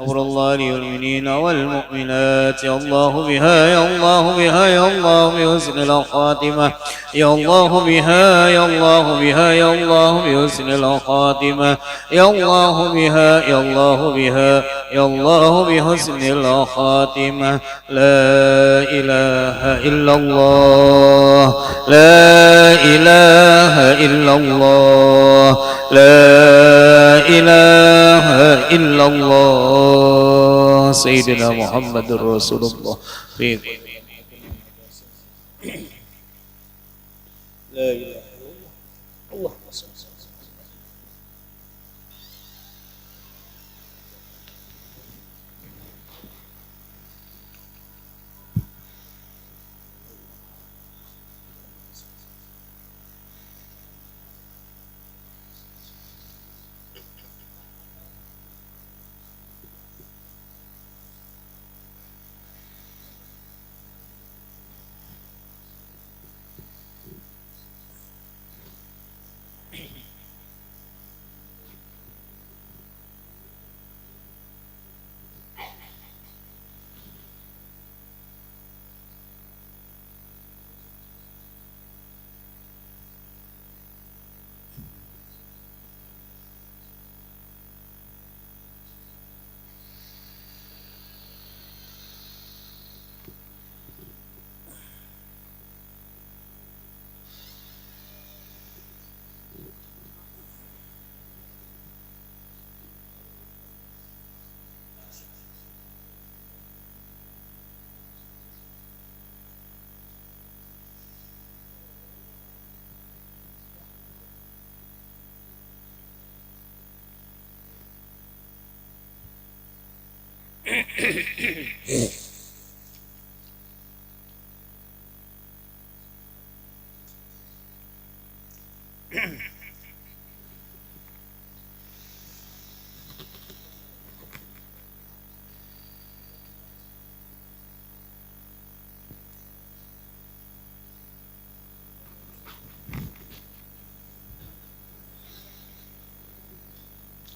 غفر الله للمؤمنين والمؤمنات. يا الله بها يا الله بها يا الله بحسن الخاتمة. يا الله بها يا الله بها يا الله بحسن الخاتمة. يا الله بها يا الله بها يا الله بحسن الخاتمة. لا إله إلا الله لا إله إلا الله لا إله إلا الله سيدنا محمد رسول الله. لا إله إلا الله. اللهم صل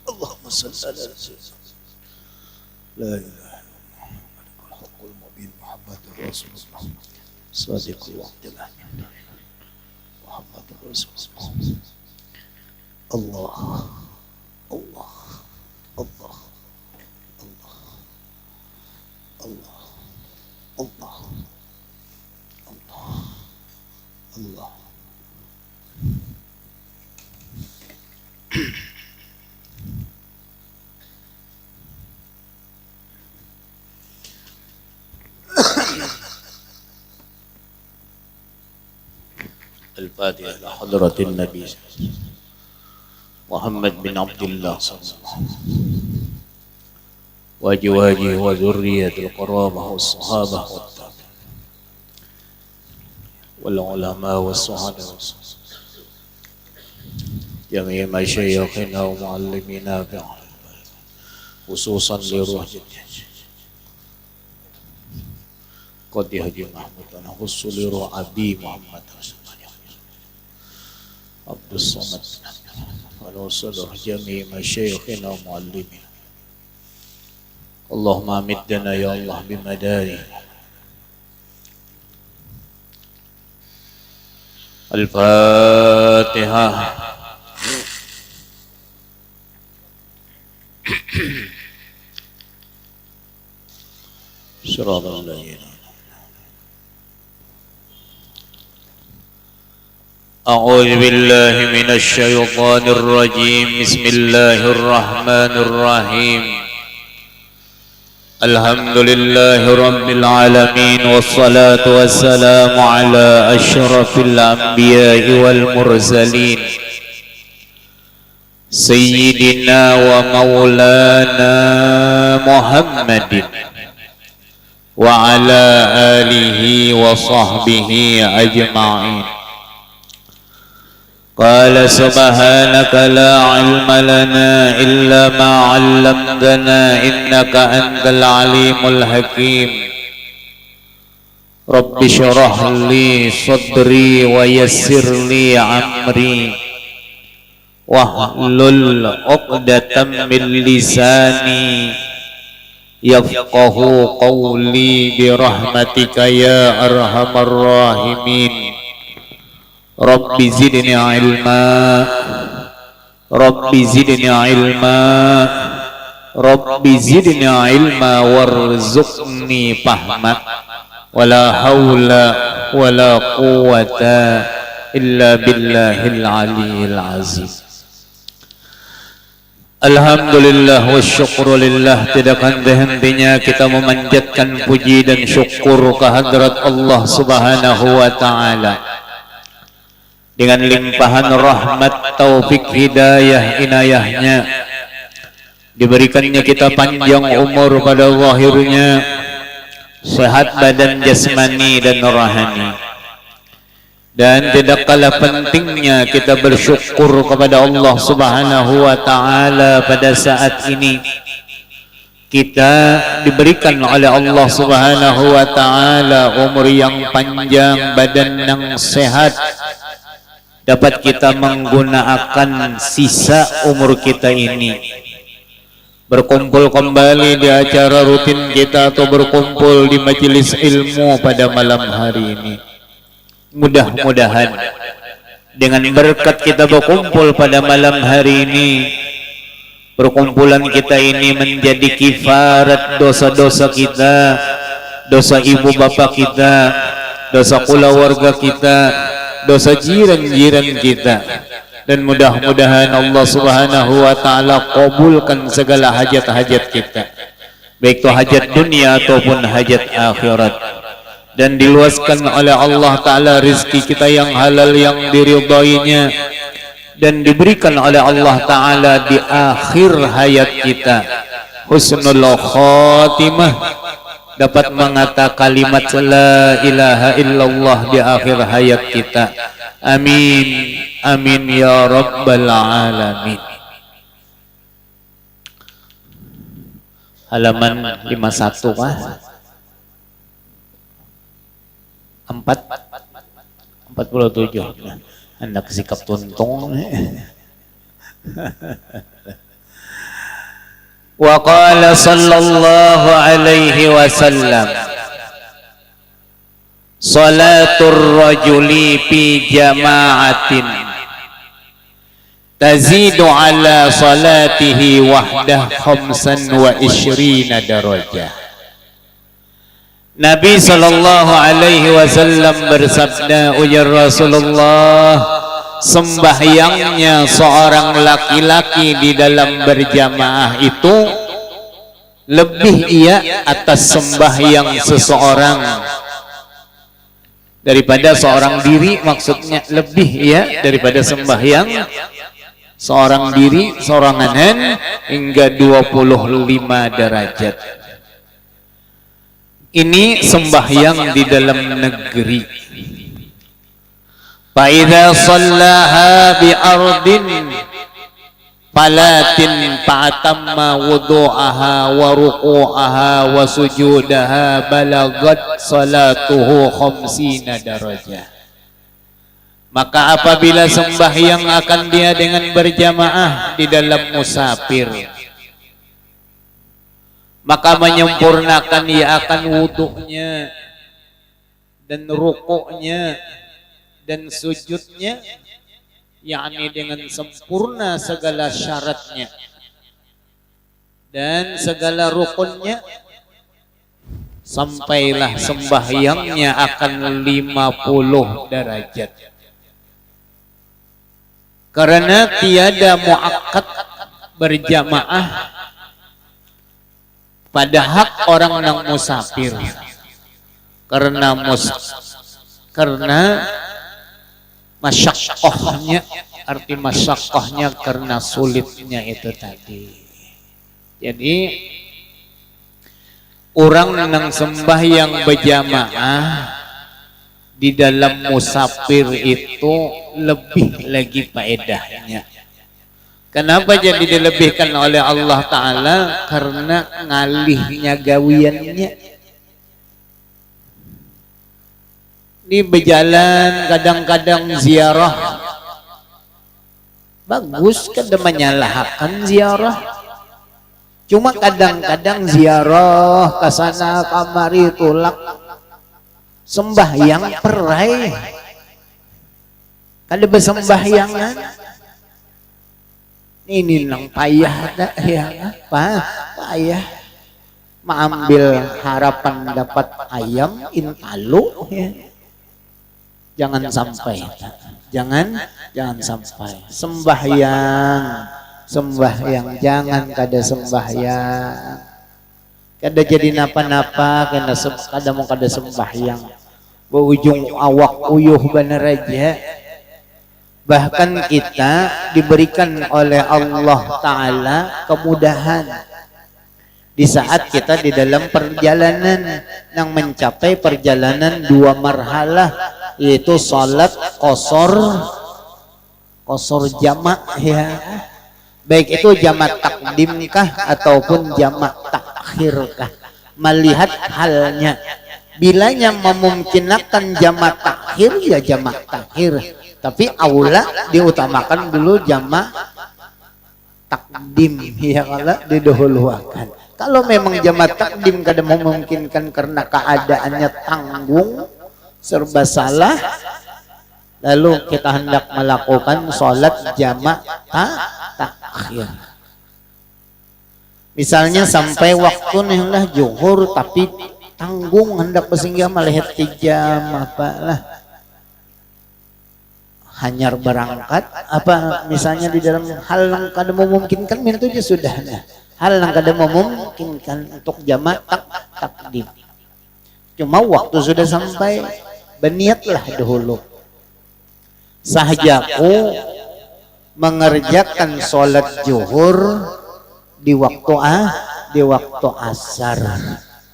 اللهم صل على سيدنا لا إله إلا الله ملك الحق المبين محمد رسول الله صادق الوعد الأمين محمد رسول الله. الله الله الله الله الله الله الله الله. الفاتحة إلى حضرة النبي محمد بن عبد الله صلى الله عليه وسلم وأزواجه وذرية القرابة والصحابة والعلماء والصحابة جميع مشايخنا ومعلمينا خصوصا لروح قد يهدي محمود ونخص لروح أبي محمد عبد الصمد ونوصل جميع مشايخنا ومعلمينا. اللهم أمدنا يا الله بمداره. الفاتحة. صراط الذين أعوذ بالله من الشيطان الرجيم. بسم الله الرحمن الرحيم. الحمد لله رب العالمين والصلاة والسلام على أشرف الأنبياء والمرسلين سيدنا ومولانا محمد وعلى آله وصحبه أجمعين. قال سبحانك لا علم لنا إلا ما علمتنا إنك أنت العليم الحكيم. رب اشرح لي صدري ويسر لي أمري واحلل عقدة من لساني yafqahu qawli birahmatika ya arhamar rahimin. Rabbi zidni ilma, Rabbi zidni ilma, Rabbi zidni ilma warzuqni fahma, wala hawla wala quwwata illa billahil aliyil azim. Alhamdulillah wa syukrulillah, tidak henti-hentinya kita memanjatkan puji dan syukur kehadrat Allah subhanahu wa ta'ala. Dengan limpahan rahmat, taufik, hidayah, inayahnya, diberikannya kita panjang umur pada zahirnya, sehat badan jasmani dan rohani. Dan tidak kalah pentingnya kita bersyukur kepada Allah subhanahu wa ta'ala pada saat ini kita diberikan oleh Allah subhanahu wa ta'ala umur yang panjang, badan yang sehat, dapat kita menggunakan sisa umur kita ini berkumpul kembali di acara rutin kita atau berkumpul di majelis ilmu pada malam hari ini. Mudah-mudahan dengan berkat kita berkumpul pada malam hari ini, perkumpulan kita ini menjadi kifarat dosa-dosa kita, dosa ibu bapak kita, dosa keluarga kita, dosa jiran-jiran kita. Dan mudah-mudahan Allah subhanahu wa ta'ala kabulkan segala hajat-hajat kita, baik itu hajat dunia ataupun hajat akhirat. Dan diluaskan oleh Allah ta'ala rizki kita yang halal yang diridainya, dan diberikan oleh Allah ta'ala di akhir hayat kita husnul khatimah, dapat mengatakan kalimat la ilaha illallah di akhir hayat kita. Amin, amin ya rabbal alamin. Halaman 51 kah? 47. Anda kesikap tuntung. Wa qala sallallahu alaihi wasallam, salatur rajuli fi jama'atin tazidu ala salatihi wahdah 25 darajah. Nabi sallallahu alaihi wasallam bersabda, ujar Rasulullah, sembahyangnya seorang laki-laki di dalam berjamaah itu lebih ia atas sembahyang seseorang daripada seorang diri, maksudnya lebih ia daripada sembahyang seorang diri, sorangan, hingga 25 derajat. Ini sembahyang di dalam negeri. Fa idza shallaha bi ardin falatin fa'tamma wudu'aha wa ruku'aha wa sujudaha balagat salatuhu 50 darajah. Maka apabila sembahyang akan dia dengan berjamaah di dalam musafir, maka menyempurnakan ia akan wuduknya dan rukuknya dan sujudnya, yakni dengan sempurna segala syaratnya dan segala rukunnya, sampailah sembahyangnya akan 50 derajat. Karena tiada muakkad berjamaah pada hak orang yang musafir, karena masyaqqahnya, arti masyaqqahnya karena sulitnya itu tadi. Jadi orang yang sembahyang berjamaah di dalam musafir itu lebih lagi faedahnya. Kenapa jadi dilebihkan oleh Allah Ta'ala? Karena ngalihnya gawiannya. Ini berjalan kadang-kadang ziarah, bagus kada menyalahkan ziarah, Cuma kadang-kadang ziarah ke sana kamari tulak sembahyang perai. Kada bersembahyangan. Ini nang payah dah ya, payah. Mengambil harapan dapat ayam intalu ya. Jangan sampai, jangan sampai. Sembahyang jangan kada sembahyang, kada jadi napa-napa, kada mau kada sembahyang, berujung awak uyuh bener aja. Bahkan kita diberikan oleh Allah Ta'ala kemudahan di saat kita di dalam perjalanan yang mencapai perjalanan 2 marhalah, yaitu salat qasar jamak ya, baik itu jamak takdimkah ataupun jamak takhirkah, melihat halnya. Bilanya memungkinkan jamak takhir ya jamak takhir, tapi aula diutamakan dulu jamak takdim ya, kalau didahulukan. Kalau memang jamak takdim kada memungkinkan karena keadaannya tanggung serba salah, lalu kita hendak melakukan sholat jamak takhir. Misalnya sampai waktu nih zuhur tapi tanggung hendak bersinggah melihat 3 jam apalah, hanyar berangkat apa misalnya di dalam hal yang kada memungkinkan itu aja sudah nah. Hal yang kada memungkinkan untuk jamak takdim. Cuma waktu sudah sampai, berniatlah dahulu. Sahajaku mengerjakan sholat zuhur di waktu asar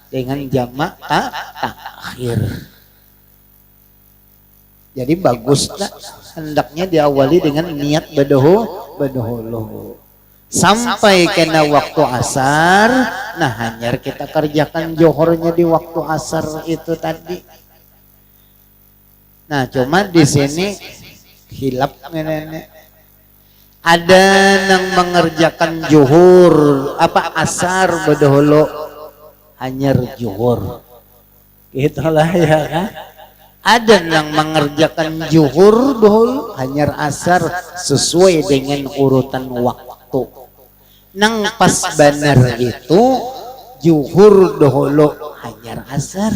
dengan jamak takhir. Jadi bagus tak hendaknya diawali dengan niat berdahulu. Sampai kena waktu asar, nah hanyar kita kerjakan johornya di waktu asar itu tadi. Nah cuma di sini hilap nenek. Ada yang mengerjakan zuhur asar berdahulu, hanyar zuhur. Itulah ya kan. Ada yang mengerjakan zuhur dahulu, hanyar asar sesuai dengan urutan waktu. Nang pas benar itu zuhur dahulu, hanyar asar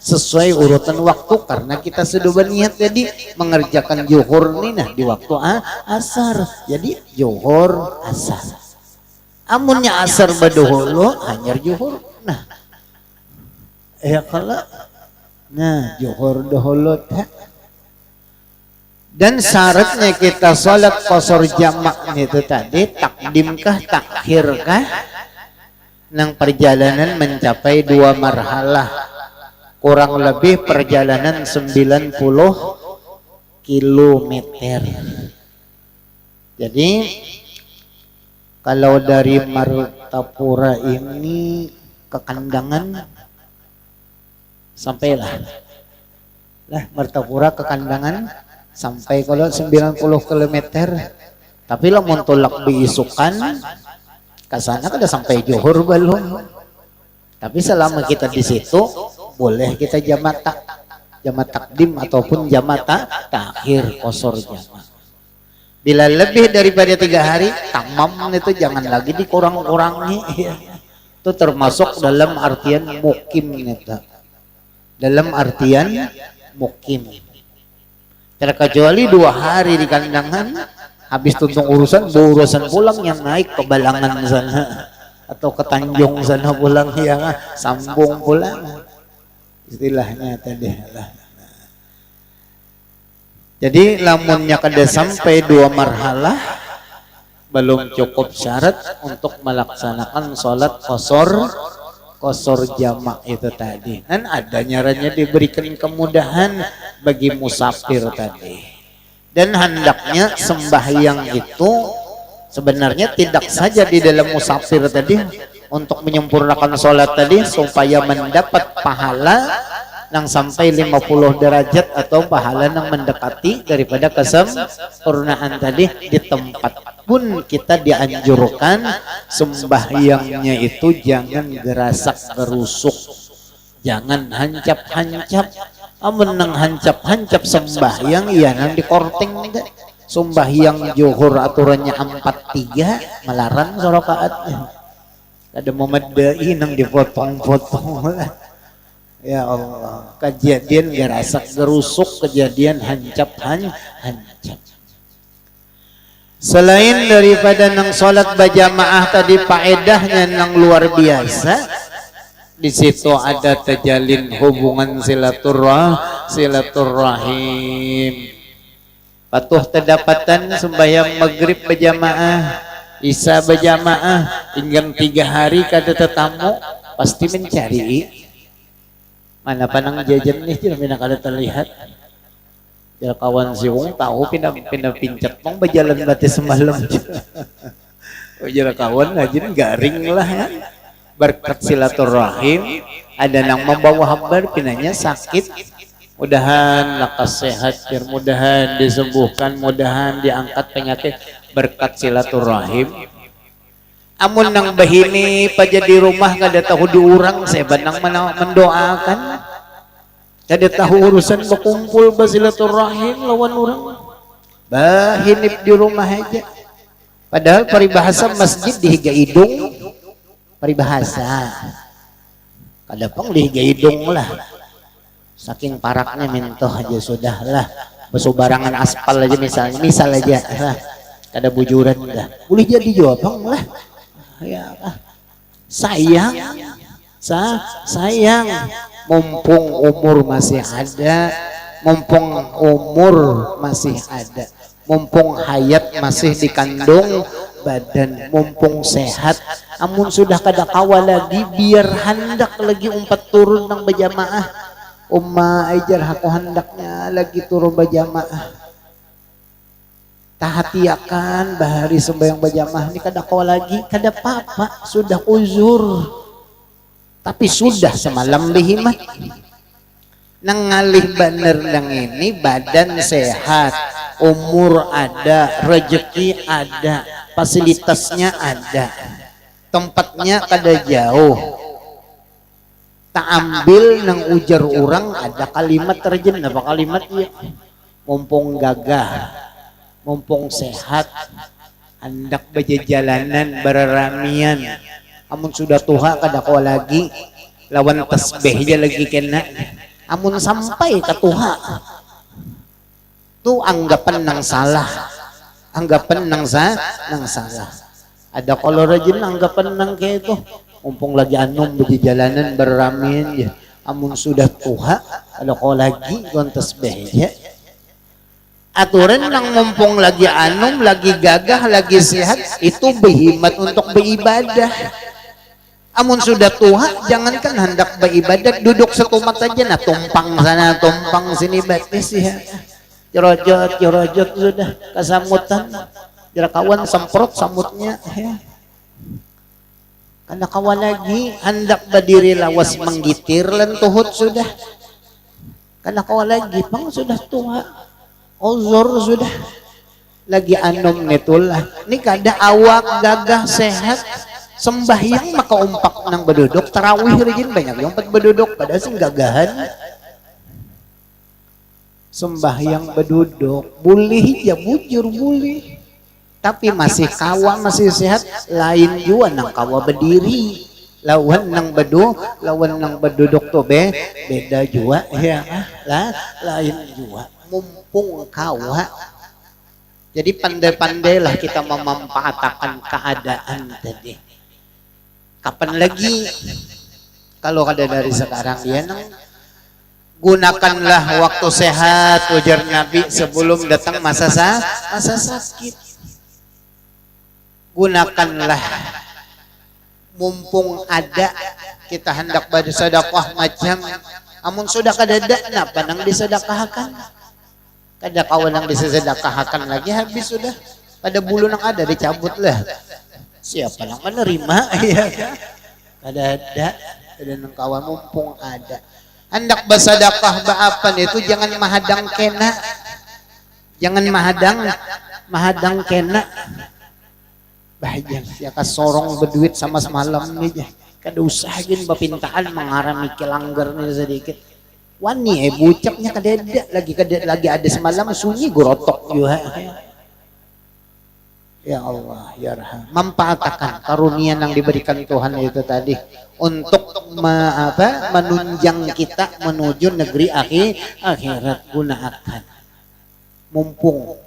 sesuai urutan waktu, karena kita sudah berniat jadi mengerjakan zuhur ini nah di waktu asar. Jadi zuhur asar. Amunnya asar berdahulu, hanyar zuhur. Nah, ya kalau zuhur dahulu tak. Dan syaratnya kita sholat qasar jamak itu tadi, takdimkah takhirkah, nang perjalanan mencapai 2 marhalah, kurang lebih perjalanan 90 kilometer. Jadi kalau dari Martapura ini ke Kandangan sampailah Martapura ke Kandangan sampai kalau 90 km, tapi lah muntulak diisukan ke sana kada sampai zuhur belum. Tapi selama kita di situ boleh kita jamak takdim ataupun jamak takhir qasar jamak. Bila lebih daripada 3 hari tamam itu jangan lagi dikurang-kurangi. Itu termasuk dalam artian mukim itu. Dalam artian mukim. Terkecuali 2 hari di Kandangan, habis tuntung urusan pulang yang naik ke Balangan sana atau ke Tanjung sana pulang ya, sambung pulang istilahnya tadi lah. Jadi lamunnya kada sampai 2 marhalah belum cukup syarat untuk melaksanakan sholat qasar jamak itu tadi. Dan ada nyaranya diberikan kemudahan bagi musafir tadi. Dan hendaknya sembahyang itu sebenarnya tidak saja di dalam musafir tadi untuk menyempurnakan sholat tadi supaya mendapat pahala yang sampai 50 derajat atau pahala yang mendekati daripada kesempurnaan tadi di tempat pun kita dianjurkan sembahyangnya itu jangan gerasak gerusuk, jangan hancap-hancap. Menang hancap-hancap sembahyang ya nang dikorting enggak. Sembahyang zuhur aturannya 43 melarang rakaatnya. Ada memadai nang dipotong-potong lah. Ya Allah, kejadian gerasak gerusuk, kejadian hancap. Selain daripada nang salat berjamaah tadi faedahnya nang luar biasa, di situ ada terjalin hubungan silaturahim. Patuh terdapatan sembahyang maghrib berjamaah, isya berjamaah, hingga 3 hari kada tetamu pasti mencari mana panang jajan nih tidak kada terlihat. Ya kawan siung tahu pindah pincet mong berjalan berarti semalam. Jara kawan rajin garing lah ya. Berkat silaturahim ada nang membawa kabar pinanya sakit, mudahan lakas sehat, mudahan disembuhkan, mudahan diangkat penyakit berkat silaturahim. Amun nang bahini paja di rumah kada tahu diurang saya banang mendoakan. Kada tahu urusan berkumpul basilaturahim lawan orang. Bahinip di rumah aja. Padahal paribahasa masjid dihiga hidung. Paribahasa. Kada pang dihiga hidung lah. Saking paraknya mentoh aja sudah lah. Besubarangan aspal aja misalnya. Misal aja lah. Kada bujuran dah. Boleh jadi jawab bang lah. Ya, sayang mumpung umur masih ada, mumpung hayat masih dikandung badan, mumpung sehat, amun sudah kada kawa lagi biar hendak lagi umpat turun nang berjamaah. Ajar aku hendaknya lagi turun berjamaah. Tahatiakan bahari sembahyang berjamaah ini kada kawa lagi, kada apa-apa, sudah uzur. Tapi sudah semalam lihimat. Nang ngalih bener nang ini badan sehat, umur ada, rezeki ada, fasilitasnya ada, tempatnya kada jauh. Tak ambil nang ujar orang ada kalimat terjen, apa kalimatnya? Mumpung gagah, mumpung sehat, hendak berjalanan berramian. Amun sudah tuha kada kawa lagi lawan tasbih aja lagi kena. Amun sampai ke tuha tu anggapan nang salah, anggapan nang salah. Ada kalau rajin anggapan nang kayak itu mumpung lagi anum berjalanan berramian ya. Amun sudah tuha kada kawa lagi lawan tasbih aja. Aturan nang mumpung lagi anum, lagi gagah, lagi sehat itu berhimat untuk beribadah. Amun sudah tua, jangankan hendak beribadah, duduk setumat aja, nah tumpang sana, tumpang sini batis ya. Jerojot sudah kesamutan, jerakawan semprot samutnya. Ya. Karena kawan lagi hendak berdiri lawas menggitir lentuhut sudah. Karena kawan lagi, pang sudah tua, uzur sudah. Lagi anom nitulah, ini kada awak gagah sehat. Sembahyang maka umpak nang beduduk, tarawih rajin banyak yang beduduk pada sing gagahan. Sembahyang beduduk, boleh ya bujur boleh. Tapi masih kawa masih sehat, lain juga nang kawa berdiri. Lawan nang beduduk tuh beda juga ya. Lain juga mumpung kawa. Jadi pandai-pandailah kita memanfaatkan keadaan tadi. Kapan lagi kalau ada dari sekarang ya nang gunakanlah waktu sehat ujar Nabi sebelum datang masa sakit. Gunakanlah mumpung ada kita hendak bersedekah macam amun sudah kadada napa nang disedekahkan. Kada kawan nang disedekahkan lagi habis sudah. Pada bulu nang ada dicabut lah. Siapa yang menerima ya ada nang kawan mumpung ada hendak bersedekah baapan itu jangan mahadang kena bahagia ya kasorong berduit sama semalam nih kada usahain bapintaan mengarami kelanggar nih sedikit wani bucapnya kada lagi ada semalam sunyi gorotok juga ya Allah ya Rahman manfaatkan karunia yang diberikan Tuhan itu tadi untuk menunjang kita menuju negeri akhirat gunakan mumpung.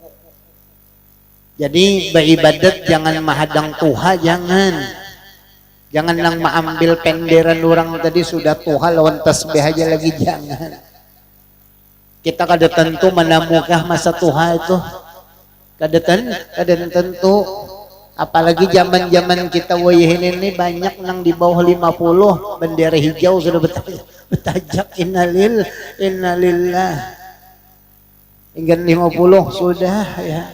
Jadi beribadat jangan mahadang Tuhan, jangan lang maambil penderan orang tadi sudah Tuhan lawan tasbih aja lagi jangan. Kita kada tentu menamukah masa Tuhan itu, kada tentu. Apalagi zaman kita wayahin ini banyak nang di bawah 50 bendera hijau sudah betajak innalillah. Hingga 50 sudah ya.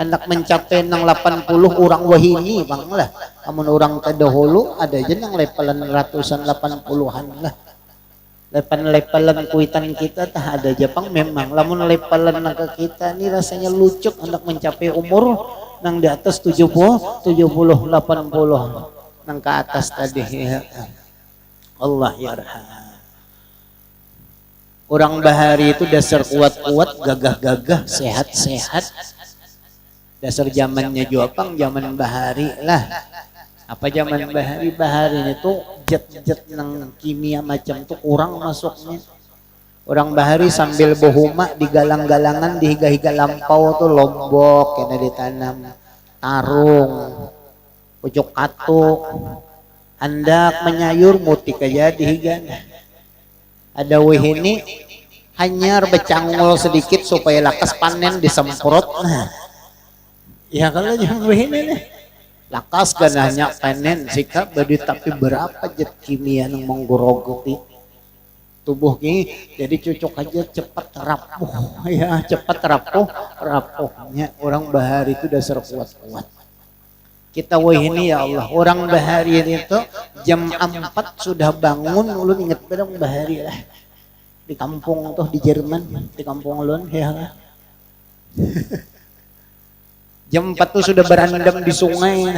Anak mencapai nang 80 orang wahini bang lah amun orang terdahulu ada aja nang lepelan ratusan 80-an lah lepelan kuitan kita tak ada aja pang memang lamun lepelan ke kita ini rasanya lucu anak mencapai umur nang di atas 70 80 nang ke atas tadi ya. Allah ya Rahman orang bahari itu dasar kuat-kuat gagah-gagah sehat-sehat dasar zamannya Jopang zaman bahari lah apa zaman bahari itu jet nang kimia macam tuh kurang masuknya orang bahari sambil bohuma di galang-galangan di higa-higa lampau tuh lombok kena ditanam tarung pucuk katuk hendak menyayur mutik aja di higa ada wihini hanyar becangul sedikit supaya lakas panen disemprot ya kalau jangan begini nih lakas gananya panen sikap badi tapi berapa jet kimia yang menggorogoti tubuh ini jadi cocok aja cepat rapuh ya cepat rapuhnya orang bahari itu dasar kuat-kuat kita ini ya Allah orang bahari itu jam 4 sudah bangun ulun ingat orang bahari lah di kampung tuh di Jerman di kampung ulun ya jam 4 tuh sudah berendam di sungai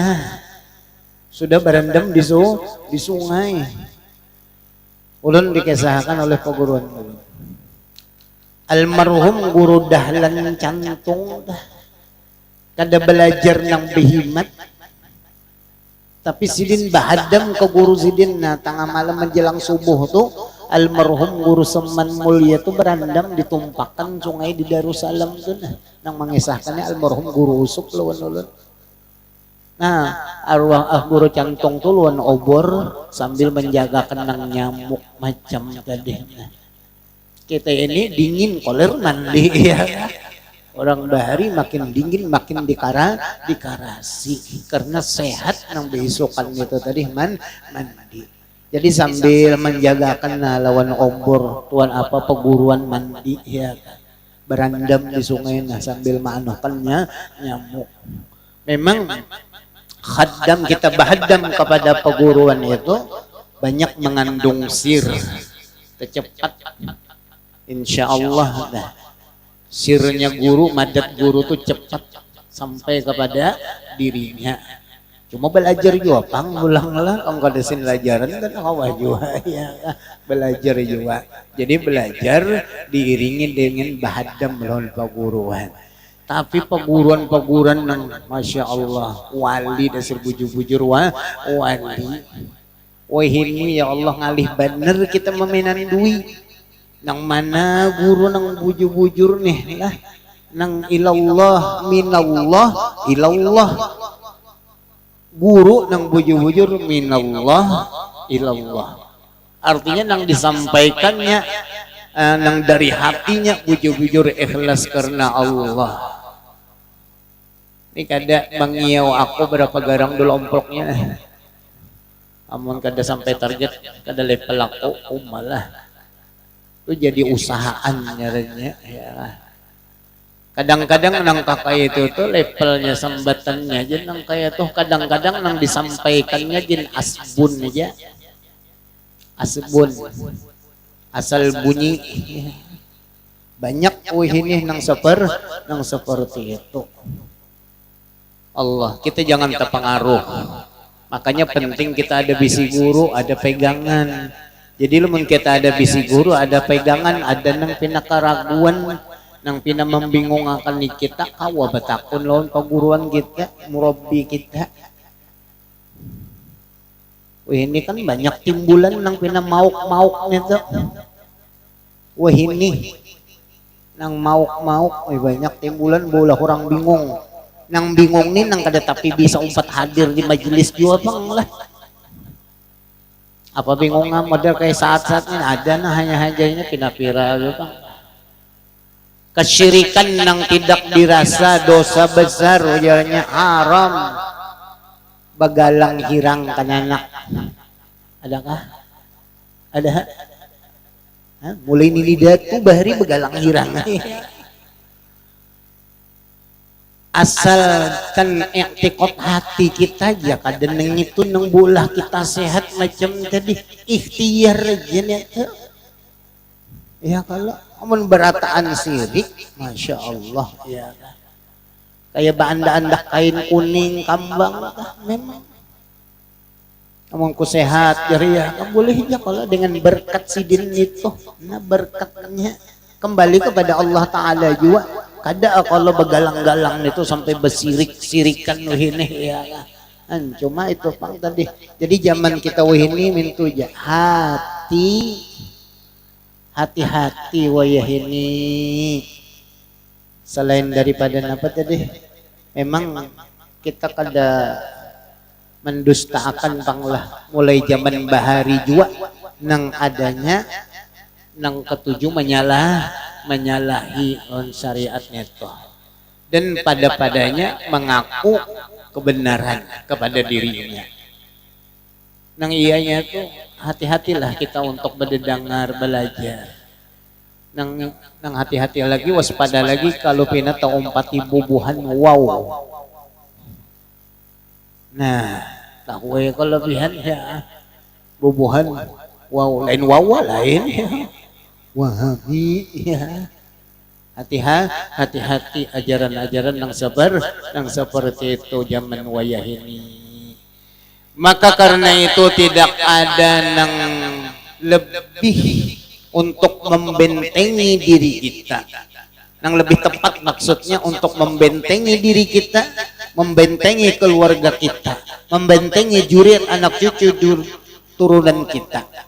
sudah berendam di sungai ulun dikisahkan oleh peguruan almarhum guru dahlan cantung kada belajar nang behimat tapi sidin bahadam ke guru sidin tengah malam menjelang subuh tuh almarhum guru Seman Mulia itu berendam ditumpahkan sungai di Darussalam tuh nang mengisahkannya almarhum guru Usuk lawan ulun arwah guru cantung tuh lawan obor sambil menjaga kenang nyamuk macam tadi kita ini dingin koler mandi ya orang bahari makin dingin makin dikarasi karena sehat nang besokan itu tadi mandi jadi sambil menjagakan lawan obor tuan apa peguruan mandi ya berendam di sungai sambil manukannya nyamuk memang khaddam kita bahadam kepada peguruan itu banyak mengandung sir kecepat insya Allah sirnya guru madat guru tuh cepat sampai kepada dirinya cuma belajar juga pang ulang lah kamu kadesin pelajaran kan awal juga ya belajar juga jadi belajar diiringi dengan bahadam lawan peguruan tapi peguruan yang Masya Allah wali dasar bujur-bujur wali wah ini ya Allah ngalih bener kita memainan duit nang mana guru nang bujur-bujur nih lah nang ilallah minallah ilallah guru nang bujur-bujur minallah ilallah artinya nang disampaikannya nang dari hatinya bujur-bujur ikhlas karena Allah ini kada mengiau aku berapa garang dulu omproknya amun kada sampai target kada level aku malah itu jadi usahaan nyarinya ya kadang-kadang nang kakak itu tuh levelnya sambatannya aja nang kayak tuh kadang-kadang nang disampaikannya jin asbun aja asbun asal bunyi banyak ini nang seperti itu Allah. Kita jangan terpengaruh. Makanya penting kita ada bisi guru, ada pegangan. Jadi lu kita ada bisi guru, ada pegangan, ada nang pina keraguan, nang pina membingungkan kita, kawa batakun lawan paguruan kita, murabbi kita. Wah ini kan banyak timbulan nang pina mauk-mauk nito. Wah ini nang mauk-mauk, banyak timbulan bola orang bingung. Nang bingung nih nang kada tapi bisa umpat hadir di majelis juga bang lah. Apa bingung nggak model kayak saat-saat ini ada nah hanya-hanyanya pinapira gitu bang. Kesyirikan nang tidak dirasa dosa besar ujarnya haram. Bagalang hirang kananak. Adakah? Ada? Hah? Mulai nilidat tuh bahari begalang hirang. Asalkan i'tiqad hati kita aja kadang itu nang bolah kita sehat macam tadi ikhtiar aja nih ya kalau amun berataan sirik masya Allah ya kayak anda kain kuning kambang memang amun ku sehat jadi ya boleh aja kalau dengan berkat sidin itu nah berkatnya kembali kepada Allah Ta'ala juga. Kada kalau begalang-galang itu sampai bersirik-sirikan wahini ya kan. Cuma itu pang tadi. Jadi zaman kita wahini mintu aja hati-hati wahini. Selain daripada apa tadi? Memang kita kada mendustakan panglah mulai zaman bahari juga nang adanya nang ketujuh menyalahi syariatnya itu dan pada-padanya mengaku kebenaran kepada dirinya. Nang ianya tuh hati-hatilah kita untuk mendengar belajar. Nang hati-hati lagi waspada lagi kalau pina umpati bubuhan wow. Nah, tahu ya kelebihan ya bubuhan wow lain wawa lain ya. Wahabi ya. Hati-hati ajaran-ajaran yang sabar yang seperti itu zaman wayah ini. Maka karena itu tidak ada yang lebih untuk membentengi diri kita. Yang lebih tepat maksudnya untuk membentengi diri kita, membentengi keluarga kita, membentengi juriat anak cucu turunan kita.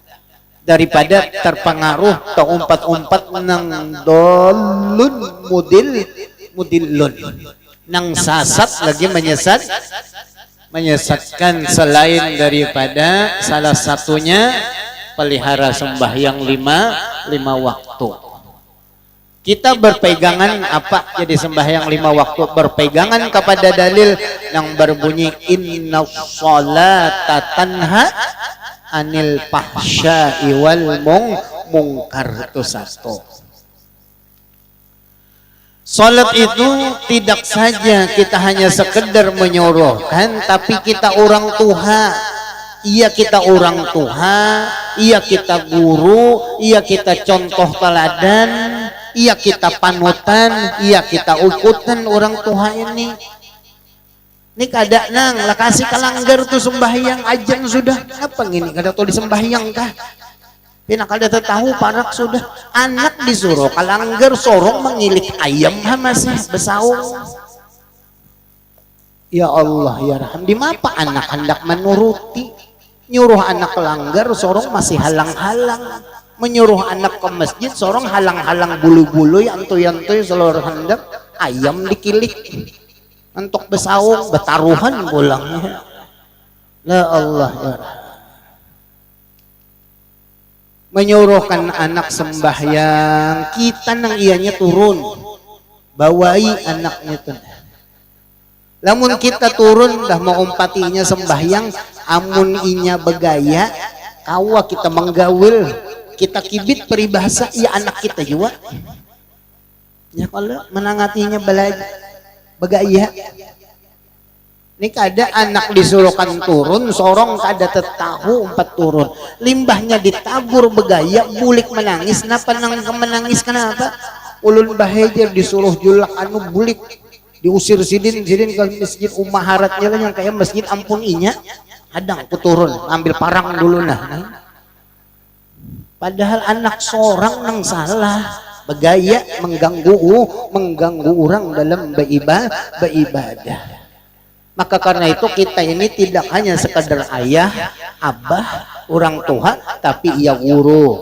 Daripada terpengaruh umpat-umpat nang dolun mudillun nang sasat lagi menyesatkan selain daripada salah satunya pelihara sembahyang lima waktu. Kita berpegangan apa jadi sembahyang 5 waktu berpegangan kepada dalil yang berbunyi inna sholata tanha anil fahsya'i wal mungkar itu satu. Salat itu tidak saja kita hanya sekedar menyuruhkan, tapi kita orang tua. Iya kita orang tua, iya kita guru, iya kita contoh teladan, iya kita panutan, iya kita ikutan orang tua ini. Ini kada nang lah kasih kalanggar tuh sembahyang ajan sudah apa gini kada tuh disembahyang kah pina kada tahu parak sudah anak disuruh kalanggar sorong mengilik ayam masih besaung ya Allah ya Rahman di mapa anak hendak menuruti nyuruh anak kalanggar sorong masih halang-halang menyuruh anak ke masjid sorong halang-halang bulu-bulu yantu-yantu seluruh hendak ayam dikilik untuk besaung betaruhan pulangnya la Allah ya menyuruhkan anak sembahyang kita nang ianya turun bawai anaknya tuh lamun kita turun dah mau umpatinya sembahyang amun inya begaya kawa kita menggawil kita kibit peribahasa ya anak kita juga ya kalau menangatinya belajar begaya ini kada anak disuruhkan turun sorong kada tetahu umpat turun limbahnya ditabur begaya bulik menangis kenapa nang menangis kenapa ulun bahagia disuruh julak anu bulik diusir sidin ke masjid Ummaharatnya lah yang kayak masjid Ampun Inya, hadang aku turun ambil parang dulu nah. Padahal anak seorang nang salah begaya mengganggu orang dalam beribadah. Maka karena itu kita ini tidak hanya sekadar ayah, abah, orang tua, tapi ia guru,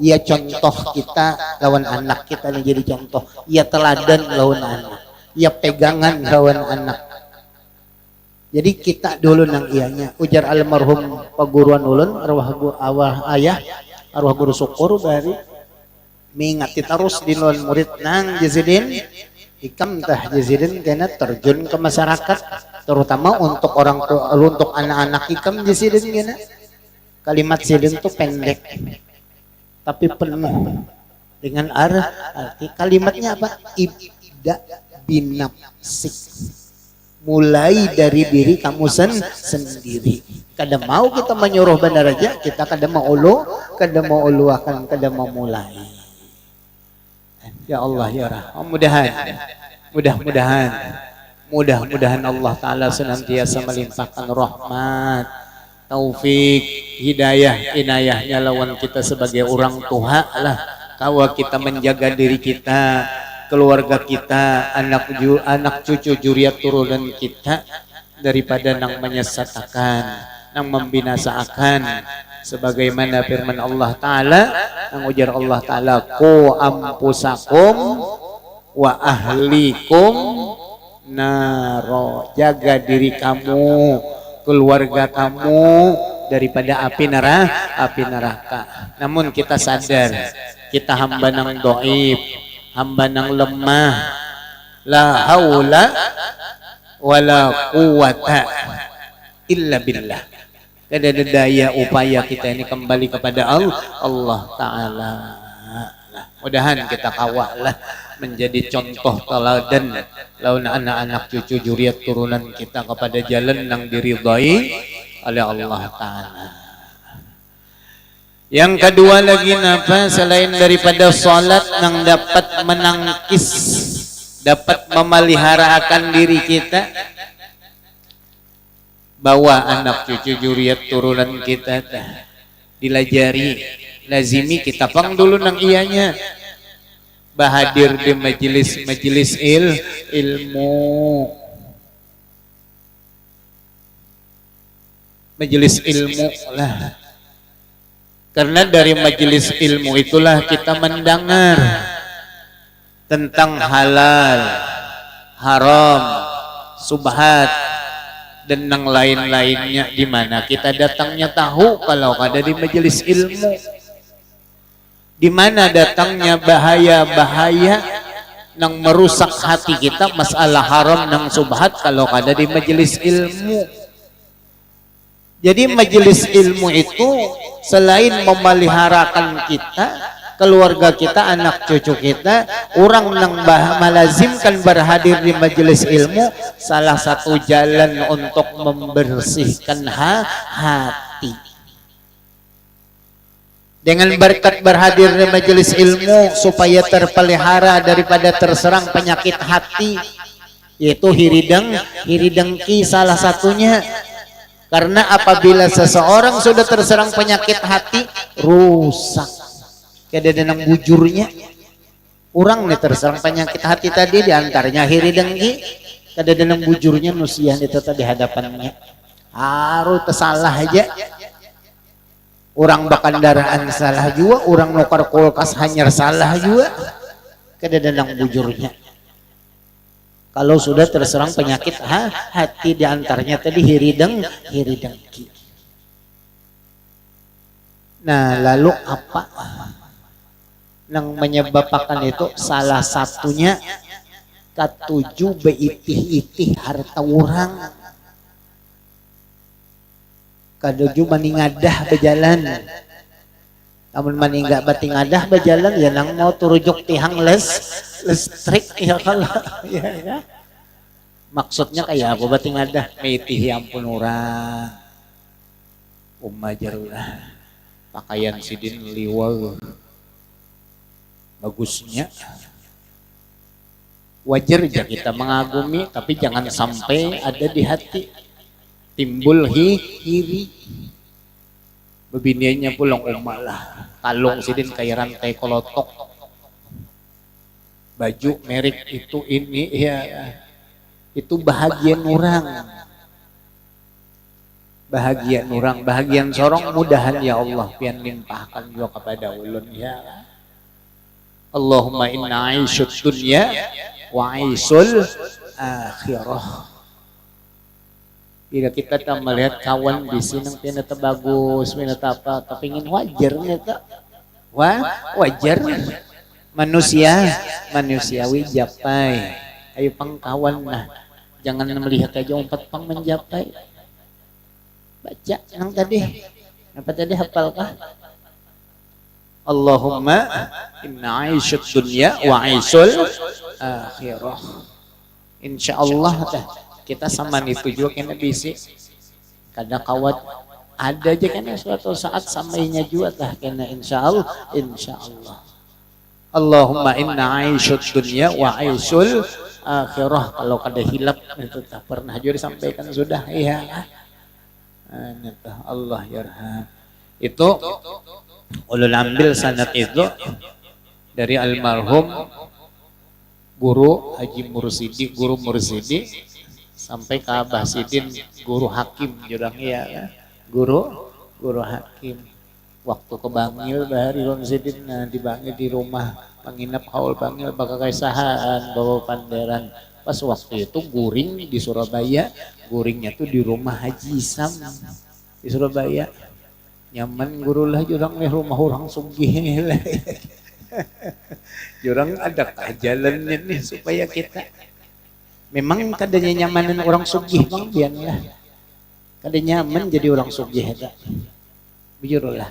ia contoh kita lawan anak kita ini jadi contoh, ia teladan lawan anak, ia pegangan lawan anak. Jadi kita dulu nang ianya. Ujar almarhum paguruan ulun arwah ayah, arwah guru syukur bari mengingati terus di non murid nang Jazidin ikam tah Jazidin kena terjun ke masyarakat, terutama untuk orang tua, untuk anak-anak ikam Jazidin kena. Kalimat Zidin itu pendek tapi penuh dengan arti. Kalimatnya apa? Ibda binafsik, mulai dari diri kamu sendiri. Kada mau kita menyuruh benar aja, kita kada mau uluakan, kada mau mulai. Ya Allah ya Rahman, mudah-mudahan Allah Ta'ala senantiasa melimpahkan rahmat, taufik, hidayah, inayahnya lawan kita sebagai orang tua lah. Kawa kita menjaga diri kita, keluarga kita, anak cucu juriat turunan kita daripada nang menyesatkan, nang membinasakan, sebagaimana firman Allah Ta'ala yang ujar Allah Ta'ala, ku ampusakum wa ahlikum naro, jaga diri kamu, keluarga kamu daripada api neraka. Namun kita sadar kita hamba nang doib, hamba nang lemah, la haula wala quwata illa billah. Kada ada daya upaya kita ini kembali kepada Allah Ta'ala. Nah, mudahan kita kawalah menjadi contoh teladan lawan anak-anak cucu juriat turunan kita kepada jalan yang diridhai oleh Allah Ta'ala. Yang kedua lagi napa, selain daripada salat yang dapat menangkis, dapat memelihara akan diri kita, bawa anak cucu juriat turunan kita dilajari, lazimi kita pang dulu nang ianya, bahadir di majelis ilmu, majelis ilmu lah. Karena dari majelis ilmu itulah kita mendengar tentang halal, haram, subhat, dan yang lain-lainnya. Di mana kita datangnya tahu kalau ada di majelis ilmu. Di mana datangnya bahaya-bahaya yang merusak hati kita, masalah haram dan subhat kalau ada di majelis ilmu. Jadi majelis ilmu itu selain memeliharakan kita, keluarga kita, anak cucu kita, orang yang melazimkan berhadir di majelis ilmu, salah satu jalan untuk membersihkan hati. Dengan berkat berhadir di majelis ilmu supaya terpelihara daripada terserang penyakit hati, yaitu hiridengki salah satunya. Karena apabila seseorang sudah terserang penyakit hati, rusak. Kada ada nang bujurnya. Orang nih terserang penyakit hati tadi, diantaranya hiridengki, kada ada nang bujurnya, nusian itu tadi hadapannya. Harus tersalah aja. Orang bakandaraan salah juga, orang nukar kulkas hanyar salah juga, kada ada nang bujurnya. Kalau sudah terserang penyakit hati, diantaranya tadi hiridengki. Nah, lalu apa yang menyebabkan itu? Salah satunya katuju beitih-itih harta orang, kaduju maningadah berjalan. Namun maningga batingadah berjalan ya nang mau turujuk tihang listrik ya kalau ya. Maksudnya kayak apa batingadah? Meitih ampun orang. Umajarlah pakaian sidin liwal bagusnya, Wajar aja kita mengagumi, tapi jangan sampai ada di hati timbul iri. Bebiniannya pulang umalah, kalung sidin kayak rantai kolotok, baju merek itu ini ya, itu bahagian orang. Bahagian sorong mudahan ya Allah pian limpahkan juga kepada ulun ya. Allahumma inna aisyud dunya wa aisul akhirah. Bila kita tak melihat kawan di sini yang pindah bagus, pindah apa, tapi ingin wajar tak? Wajar. Manusiawi japai. Ayo pang kawan lah. Jangan melihat aja umpat pang menjapai. Baca yang tadi. Apa tadi hafalkah? Allahumma inna aisyud dunya wa aisul akhirah. Insyaallah dah kita sama itu juga kena bisi. Kadang kawat ada aja kena suatu saat samainya juga dah kena insyaallah. Allahumma inna aisyud dunya wa aisul akhirah. Kalau kada hilap itu tak pernah juga disampaikan sudah ya. Allah yarham. Itu ulun ambil sanad itu dari almarhum guru Haji Mursidi, guru Mursidi sampai ke Abah Sidin, guru Hakim jurang ya, guru Hakim. Waktu ke Bangil bahari Ron Sidin di Bangil di rumah penginap haul Bangil bakal kaisahaan bawa panderan. Pas waktu itu guring di Surabaya, guringnya tuh di rumah Haji Sam di Surabaya. Nyaman guru lah jurang nih rumah orang sugih lah. Jurang adakah jalannya nih supaya kita memang kadanya nyamanin orang sugih bang bian lah. Kada nyaman jadi orang sugih ada. Bujurlah.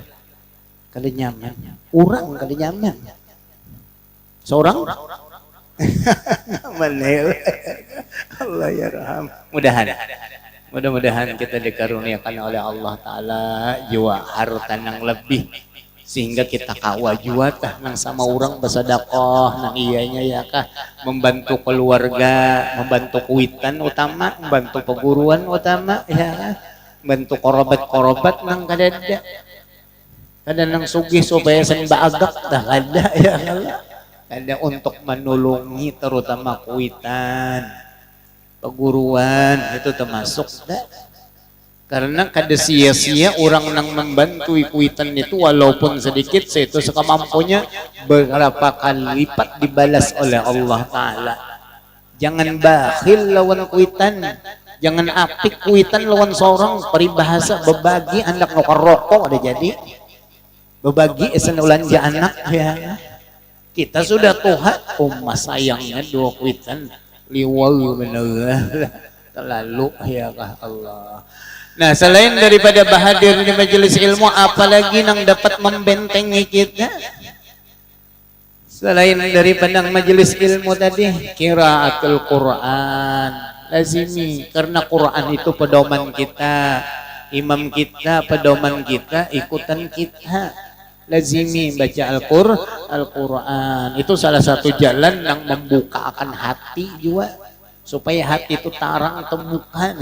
Kada nyaman. Orang kada nyaman. Seorang Manel. Allah yarham. Mudah-mudahan kita dikaruniakan oleh Allah Ta'ala jiwa harta yang lebih sehingga kita kawa jua tah nang sama orang bersedekah nang iyanya ya kah membantu keluarga, membantu kuitan utama, membantu perguruan utama ya, membantu korobat nang kadada nang sugih supaya sen baagak dah kada ya kada untuk menolongi terutama kuitan perguruan itu termasuk dah. Karena kada sia-sia orang nang membantu kuitan itu walaupun sedikit itu sekamampunya berapa kali lipat dibalas oleh Allah Ta'ala. Jangan bakhil lawan kuitan, jangan apik kuitan lawan seorang. Peribahasa berbagi anak nukar rokok ada jadi berbagi esen ulanja anak ya. Kita sudah tuhan sayangnya dua kuitan liwal benar terlalu ya Allah. Nah selain daripada bahadir di majelis ilmu, apalagi nang dapat membentengi kita selain daripada majelis ilmu tadi? Qiraatul Quran lazimi, karena Quran itu pedoman kita, imam kita, pedoman kita, ikutan kita. Lazimi baca Al-Quran. Itu salah satu jalan yang membuka akan hati juga supaya hati itu tarang terbuka.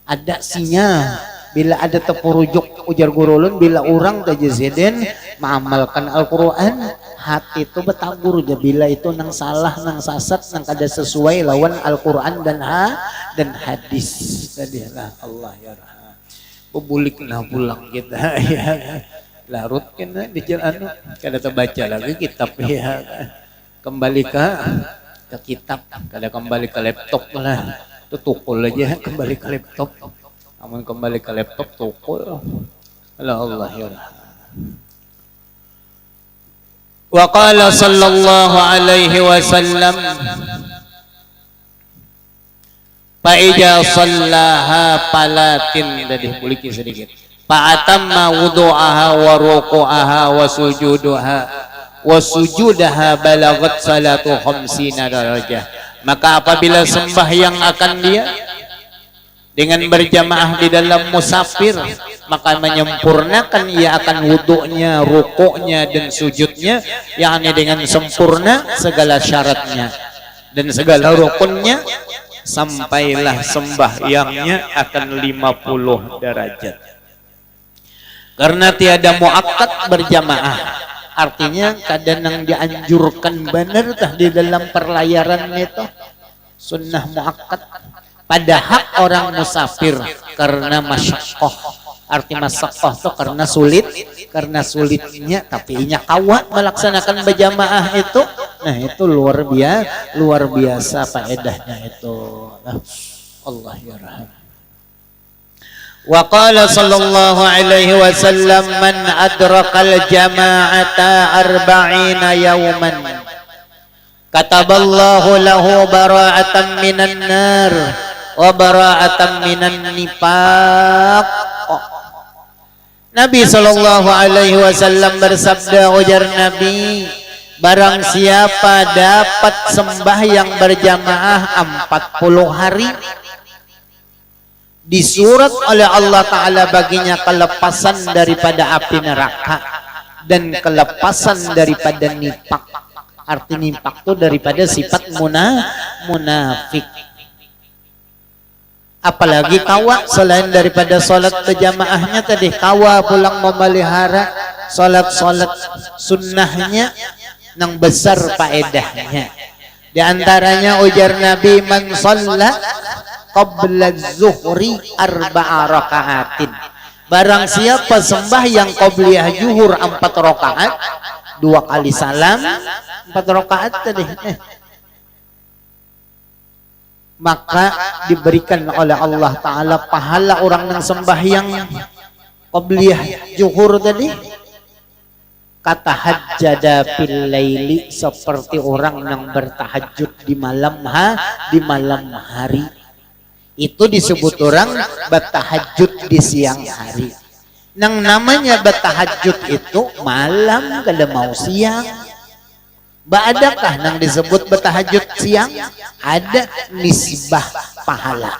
Ada sinya bila ada tepurujuk ujar gurulun, bila orang tajazidin mengamalkan Al-Quran, hati itu betabur aja. Bila itu nang salah, nang sasat, nang kada sesuai lawan Al-Quran dan hadis tadi lah. Allah ya rahman. Bubuliklah pulang kita ya. Larut kena di jalan kada terbaca lagi kitab ya. Kembali ke kitab, kada kembali ke laptop lah. Itu tukul aja kembali ke laptop. Namun kembali ke laptop tukul. Allah ya. Wa qala sallallahu alaihi wasallam fa ija sallaha palatin tadi buliki sedikit. Fa atamma wudu'aha wa ruku'aha wa sujudaha balagat salatu khamsina darajah. Maka apabila sembahyang akan dia dengan berjamaah di dalam musafir, maka menyempurnakan ia akan wudu'nya, rukuknya dan sujudnya, yakni dengan sempurna segala syaratnya. dan segala rukunnya, sampailah sembahyangnya akan 50 derajat. Karena tiada muakkad berjamaah, artinya kadang yang dianjurkan benar tah di dalam perlayaran itu sunnah muakkad pada hak orang musafir karena masyaqqah. Arti masyaqqah itu karena sulitnya, tapi inya kawat melaksanakan berjamaah itu. Nah, itu luar biasa faedahnya itu. Allah ya rahman. Wa qala sallallahu alaihi wasallam man adrakal jama'ata 40 yawman kataballahu lahu bara'atan minan nar wa bara'atan minan nifaq. Nabi sallallahu alaihi wasallam bersabda, ujar Nabi, barang siapa dapat sembahyang berjamaah 40 hari, disurat oleh Allah Ta'ala baginya kelepasan daripada api neraka dan kelepasan daripada nifak. Arti nifak itu daripada sifat munafik. Apalagi kawa selain daripada sholat berjamaahnya tadi, kawa pulang memelihara sholat sunnahnya yang besar faedahnya. Di antaranya ujar Nabi, man shalla qabla zuhri 4 rakaatin. Barang siapa sembahyang qabliyah zuhur 4 rakaat, 2 kali salam, 4 rakaat tadi, maka diberikan oleh Allah Ta'ala pahala orang yang sembahyang qabliyah zuhur tadi, kata hajjada fil laili, seperti orang yang bertahajud di malam hari. Itu disebut orang bertahajud di siang hari. Yang namanya bertahajud itu malam, kada mau siang. Adakah yang disebut bertahajud siang? Ada nisbah pahala.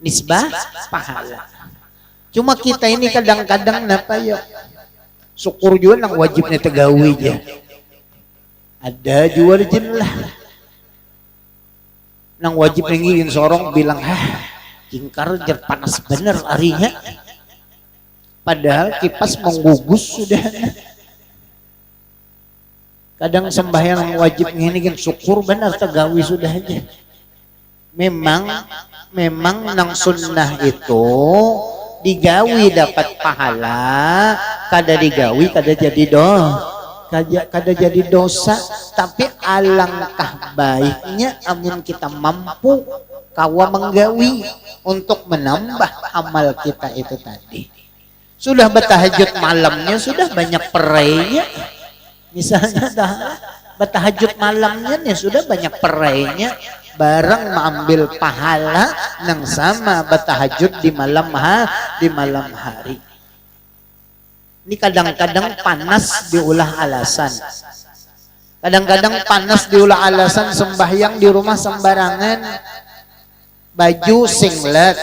Nisbah pahala. Cuma kita ini kadang-kadang napa ya? Syukur juga nang wajibnya tegawi aja. Ada juga rejin lah. Nang wajib ngingin sorong bilang, jingkar jer panas bener harinya. Padahal kipas menggugus sudah. Kadang sembahyang wajib ngingin syukur bener tegawi sudah aja. Memang nang sunnah itu digawi dapat pahala, kada digawi kada jadi dosa. Tapi alangkah baiknya amun kita mampu kawa menggawi untuk menambah amal kita itu tadi. Sudah bertahajud malamnya sudah banyak perainya, misalnya dah bertahajud malamnya nih sudah banyak perainya, barang mengambil pahala yang sama bertahajud di malam hari. Ini kadang-kadang panas diulah alasan. Kadang-kadang panas diulah alasan sembahyang di rumah sembarangan. Baju singlet,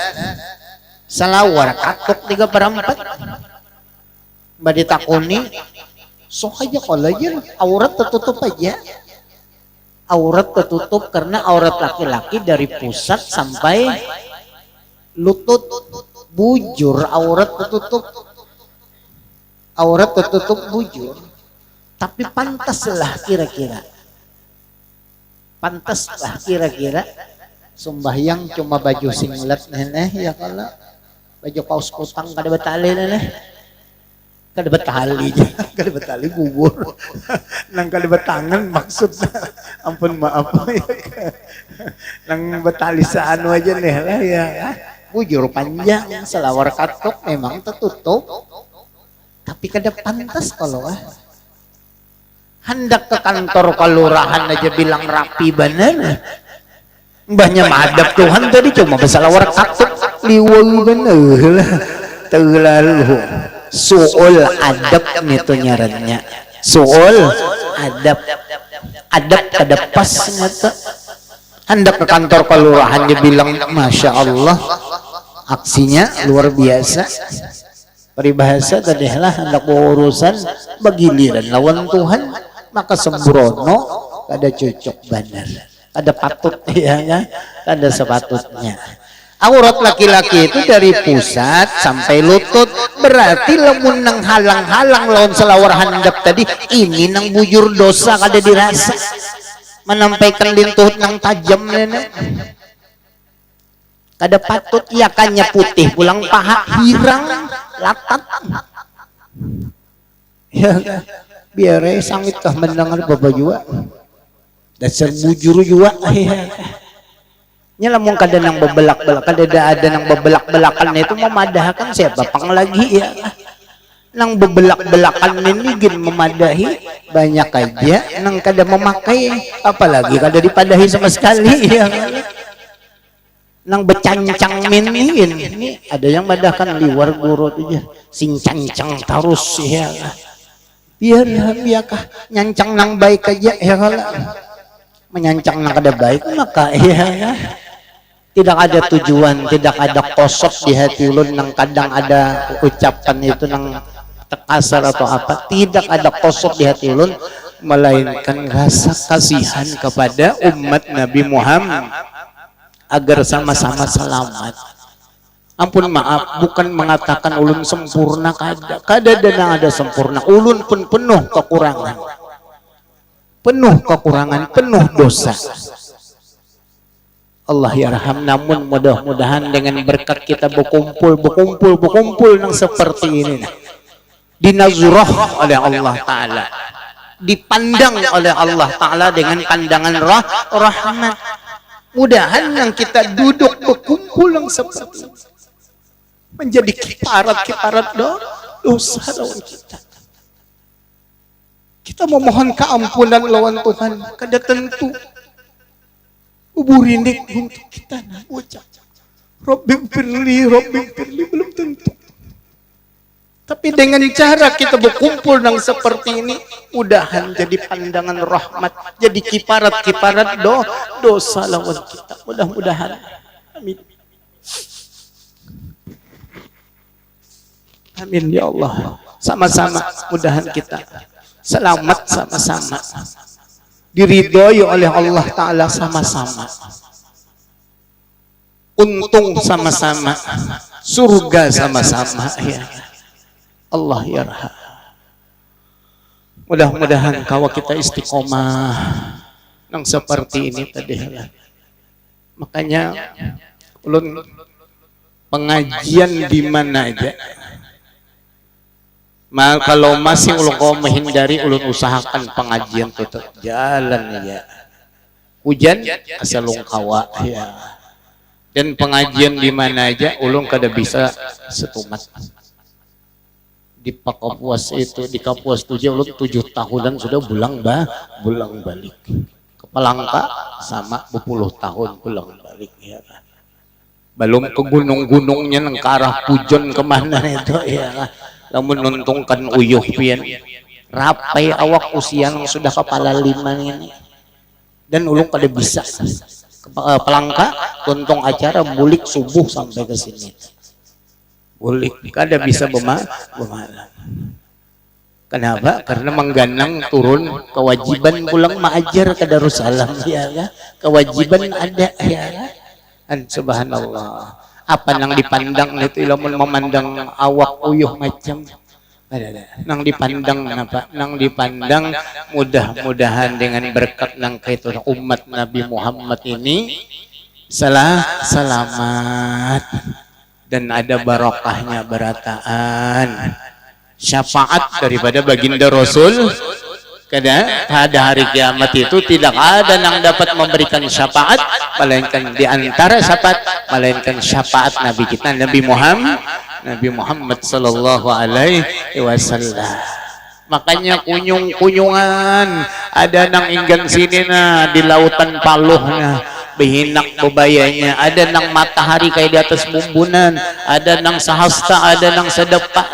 salawar katuk 3/4. Mbak ditakuni, sok aja kalau aja aurat tertutup aja. Aurat tertutup karena aurat laki-laki dari pusat sampai lutut. Bujur aurat tertutup. Aurat tertutup bujur. Tapi pantaslah kira-kira sembahyang cuma baju singlet neneh ya, kalau baju kaos kutang kada betali neneh, kada betali gugur nang kada betangan maksudnya, ampun maaf ya, nang betali saanu aja nih lah ya, bujur panjang selawar katuk memang tertutup. Tapi kada pantas kalau hendak ke kantor kelurahan aja bilang rapi bener. Mbahnya madap Tuhan tadi cuma bersalawar katuk liwul bener. Terlalu suul adab itu nyarannya. Suul adab kada pas nyata. Hendak ke kantor kelurahan dia bilang masya Allah, aksinya luar biasa. Peribahasa tadi lah hendak urusan bagiliran lawan Tuhan maka sembrono kada cocok benar. Ada patut ya kan? Ada sepatutnya. Aurat laki-laki itu dari pusat sampai lutut, berarti lamun nang halang-halang lawan selawar handap tadi ini nang bujur dosa kada dirasa, menampaikan lintuh nang tajam nenek. Kada patut iakannya putih pulang paha hirang latat. Ya biar sangit kah mendengar bapak juga. Dasar bujur juga ya. Nya lamun kada nang bebelak-belak, kada ada nang bebelak-belakan itu memadahkan siapa pang lagi ya. Nang bebelak-belakan ini gin memadahi banyak aja nang kada memakai, apalagi kada dipadahi sama sekali ya. Nang becancang minin ini ada yang madahkan liwar guru aja sing cancang terus ya. Biar biakah nyancang nang baik aja ya kalau menyancang nak ada baik maka ya tidak ada tujuan, tidak ada kosok di hati ulun nang kadang ada ucapan itu nang kasar atau apa, tidak ada kosok di hati ulun melainkan rasa kasihan kepada umat Nabi Muhammad agar sama-sama selamat. Ampun maaf, bukan mengatakan ulun sempurna, kada ada sempurna, ulun pun penuh kekurangan. Penuh kekurangan, penuh dosa. Allah yarham, namun mudah-mudahan dengan berkat kita berkumpul yang seperti ini dinazurah oleh Allah Ta'ala, dipandang oleh Allah Ta'ala dengan pandangan rahmat. Mudahan yang kita duduk berkumpul yang seperti ini menjadi kiparat dosa lawan kita. Kita memohon keampunan lawan Tuhan, kada tentu uburindik untuk kita nak ucap Robbi firli belum tentu. Tapi dengan cara kita berkumpul yang seperti ini, mudahan jadi pandangan rahmat, jadi kiparat dosa lawan kita. Mudah-mudahan. Amin. Amin ya Allah. Sama-sama mudahan kita selamat sama-sama, diridhoi oleh Allah Ta'ala sama-sama, untung sama-sama, surga sama-sama ya Allah yarham. Mudah-mudahan kalau kita istiqomah yang seperti ini tadi ya. Makanya ulun pengajian di mana aja, kalau masih ulun kau menghindari, ulun usahakan pengajian tetap jalan ya. Hujan asal ulun kawa ya. Dan pengajian di mana aja ulun kada bisa setumat. Di Kapuas itu, di Kapuas 7 ulun 7 tahunan sudah bulang balik. Ke Palangka sama 10 tahun pulang balik ya. Belum ke gunung-gunungnya nang ke arah Pujon kemana itu ya. Namun nuntungkan uyuh pian rapai awak usia yang sudah kepala 5 ini, dan ulung pada bisa ke Palangka tuntung acara bulik subuh sampai ke sini, bulik kada bisa bemalam. Kenapa? Karena mengganang turun kewajiban pulang maajar ke Darussalam ya, kewajiban ada ya. Dan subhanallah, apa nang dipandang itu ilamun memandang awak uyuh macam ada nang dipandang apa, nang dipandang mudah-mudahan dengan berkat nang kaitu umat Nabi Muhammad ini selamat dan ada barokahnya berataan syafaat daripada baginda Rasul. Pada hari kiamat itu tidak ada yang dapat memberikan syafaat melainkan di antara syafaat melainkan syafaat Nabi kita Nabi Muhammad sallallahu alaihi wasallam. Makanya kunyung-kunyungan ada nang inggan sini di lautan Paluh behinak bebayanya, ada nang matahari kayak di atas bumbunan, ada nang sahasta, ada nang sedepak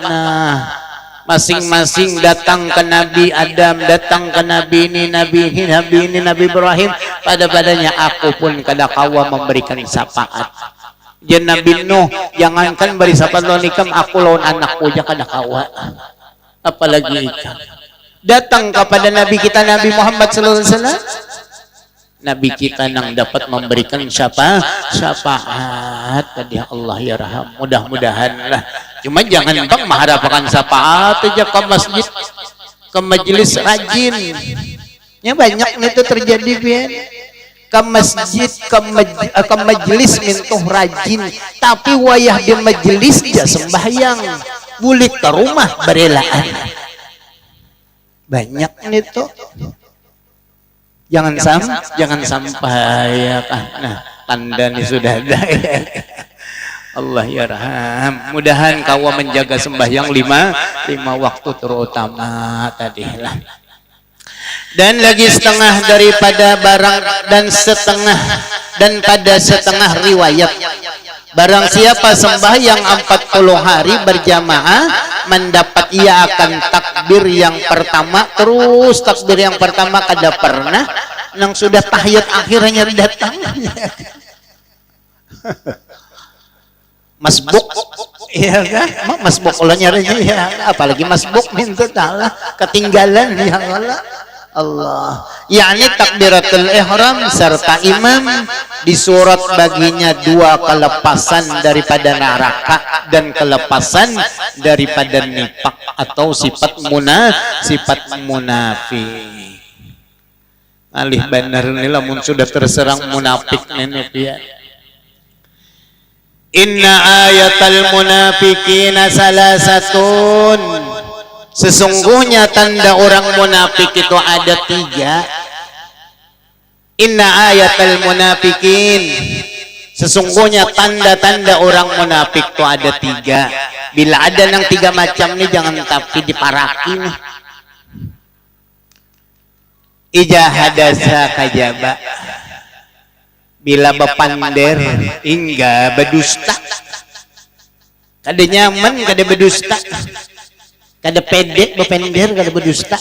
masing-masing datang ke Nabi Adam, datang ke Nabi ini, Nabi Ibrahim, pada-padanya aku pun kada kawa memberikan syafaat. Jan Nabi Nuh, jangankan beri syafaat lawan ikam, aku lawan anakku aja kada kawa. Apalagi ikam. Datang kepada Nabi kita Nabi Muhammad sallallahu alaihi wasallam, Nabi kita yang dapat memberikan syafaat tadi Allah ya raham. Mudah-mudahan lah. Cuma jangan bang mengharapkan syafaat aja ke masjid, ke majelis rajin. Ya banyak itu terjadi Bian. Ke masjid, ke majelis mintuh rajin, tapi wayah di majelis dia sembahyang, bulik ke rumah berelaan. Banyak itu. Jangan sampai ya kan. Nah, tanda nih sudah ada ya. Allah ya raham. Mudahan kau menjaga sembahyang lima waktu terutama tadi lah. Dan lagi setengah daripada barang dan pada setengah riwayat. Barang siapa sembahyang 40 hari berjamaah, mendapat ia akan takbir yang pertama, terus takbir yang pertama kada pernah, yang sudah tahiyat akhirnya datang. Masbuk, iya kan? Masbuk kalau nyarinya ya, apalagi masbuk minta taala ketinggalan ya Allah. Yakni takbiratul ihram serta imam di surat baginya dua kelepasan daripada neraka dan kelepasan daripada nifak atau sifat munafik. Alih benar ini lamun sudah terserang munafik nenek ya. Inna ayatal munafiqina salasatun. Sesungguhnya tanda orang munafik itu ada 3. Inna ayatal munafiqin. Sesungguhnya tanda-tanda orang munafik itu ada 3. Bila ada yang 3 macam ini jangan tapi diparakin. Ija hadasa kajaba. Bila bepander hingga berdusta. Kada nyaman kada berdusta. Kada pede bepender kada berdusta.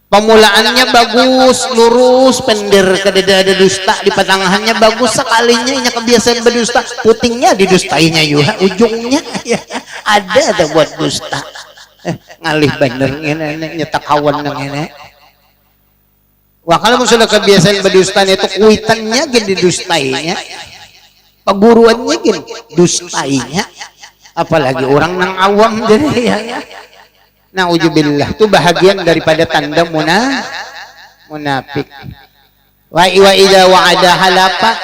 Pemulaannya bagus, lurus, pender, kada ada dusta. Di pertengahannya bagus, sekalinya ini kebiasaan berdusta, putingnya didustainya juga ujungnya ya. Ada buat dusta. Ngalih bener ini nyetak kawan nang ini. Wah kalau sudah kebiasaan berdusta itu kuitannya gini dustainya, perguruannya gini dustainya, apalagi orang nang awam jadi ya. Nauzubillah itu bahagian daripada tanda munafik. Wa idza wa'ada halafa,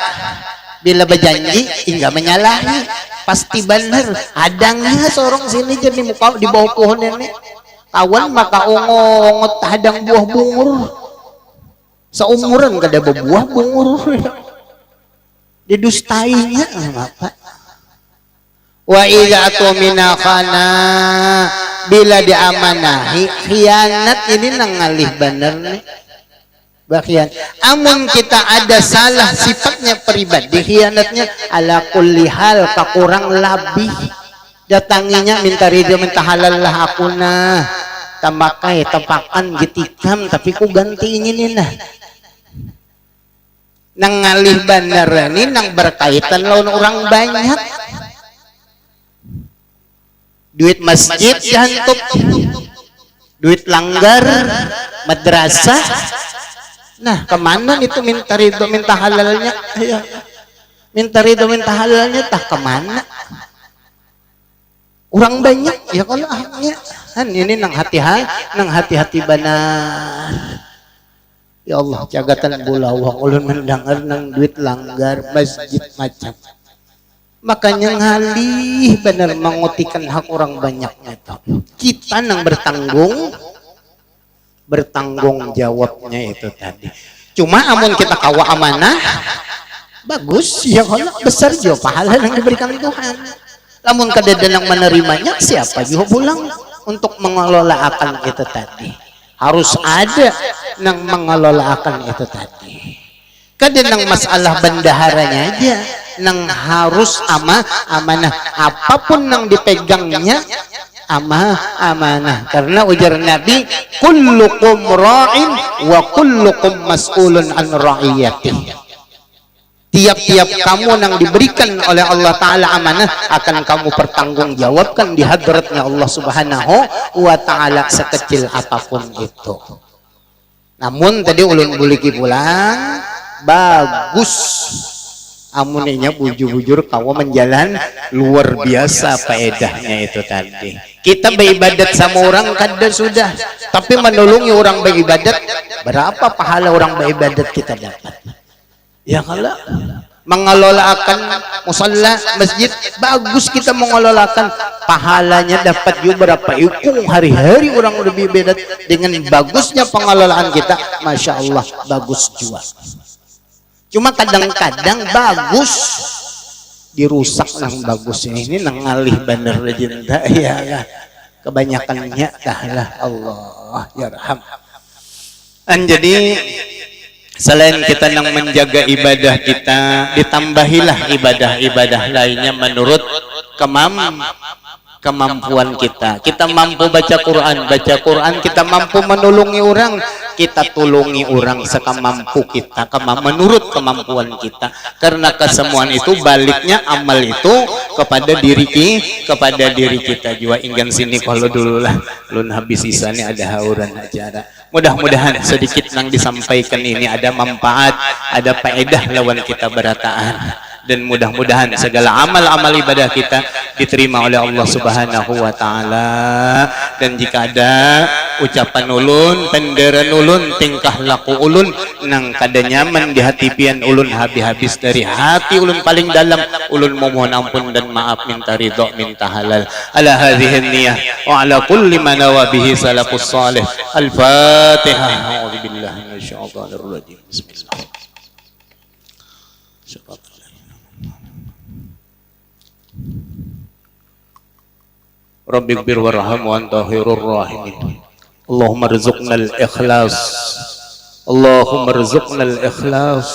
bila berjanji hingga menyalahi, pasti benar. Adangnya seorang sini jadi muka di bawah pohon ini kawan maka ongot hadang buah bungur seumuran kada berbuah bungur didustainya apa. Wa idza atumina khana, bila diamanahi khianat. Ini nangalih bener nih bagian. Amun kita ada salah sifatnya pribadi, khianatnya ala kulli hal kakurang labih. Datanginya minta ridho minta halal lah aku nah tamakai tepakan gitikam tapi ku ganti ini nah. Nangalih bener ini nang berkaitan lawan orang banyak. Duit masjid dihantup, duit langgar, madrasah. Nah kemana itu minta ridho minta halalnya? Ayo. Minta ridho minta halalnya tah kemana? Orang banyak ya kalau ahnya kan ini nang hati-hati benar. Ya Allah jagatan bulawang ulun mendengar nang duit langgar masjid macam. Makanya ngalih benar mengutikan hak orang banyaknya itu. Kita nang bertanggung jawabnya itu tadi. Cuma amun kita kawa amanah bagus ya kalau besar juga pahala yang diberikan Tuhan. Namun kadang yang menerimanya siapa juga pulang untuk mengelola akan itu tadi. Harus ada yang mengelola akan itu tadi. Kadang yang masalah bendaharanya aja nang harus amanah, apapun yang dipegangnya amanah. Karena ujar Nabi, kullukum ra'in wa kullukum mas'ulun an ra'iyatih. Tiap-tiap kamu yang diberikan oleh Allah Ta'ala amanah akan kamu pertanggungjawabkan di hadratnya Allah Subhanahu wa Ta'ala sekecil apapun itu. Namun tadi ulun buliki pulang bagus amuninya bujur-bujur kawa menjalan luar biasa faedahnya itu tadi. Kita beribadat sama orang kada sudah, tapi menolongi orang beribadat, berapa pahala orang beribadat kita dapat? Ya kalau mengelolakan musalla masjid bagus, kita mengelolakan pahalanya dapat juga berapa ikung hari-hari orang lebih beda dengan bagusnya pengelolaan kita. Masya Allah bagus juga. Cuma kadang-kadang bagus dirusak nang bagusnya ini nang ngalih bener legenda ya kan, kebanyakannya lah Allah yarham. Jadi selain kita nang menjaga ibadah kita, ditambahilah ibadah-ibadah lainnya menurut kemampuan kita. Kita mampu baca Quran, kita mampu menolongi orang, kita tolongi orang sekamampu kita, menurut kemampuan kita. Karena kesemuan itu baliknya amal itu kepada diri kita juga. Ingin sini kalau dulu lah lun habis sisanya ada hauran acara. Mudah-mudahan sedikit yang disampaikan ini ada manfaat, ada faedah lawan kita berataan, dan mudah-mudahan segala amal-amal ibadah kita diterima oleh Allah Subhanahu wa taala. Dan jika ada ucapan ulun, penderan ulun, tingkah laku ulun nang kada nyaman di hati pian ulun habis-habis dari hati ulun paling dalam, ulun memohon ampun dan maaf, minta ridho, minta halal ala hadhihi niyah wa ala kulli ma nawa bihi salafus salih. Al-Fatihah. A'udzu billahi minasyaitonir rajim. Bismillah. Rabbighfir warham wa anta khairur rahimin. Allahumma rzuqna al-ikhlas. Allahumma rzuqna al-ikhlas.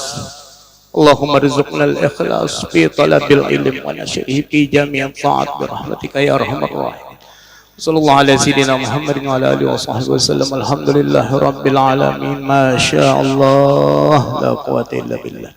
Allahumma rzuqna al-ikhlas fi talabil ilm wa nashrihi fi jami' ta'at bi rahmatika ya arhamar rahimin. Sallallahu ala sayyidina Muhammadin wa ala alihi wa sahbihi wasallam. Alhamdulillahi rabbil alamin. Ma sya Allah la quwwata illa billah.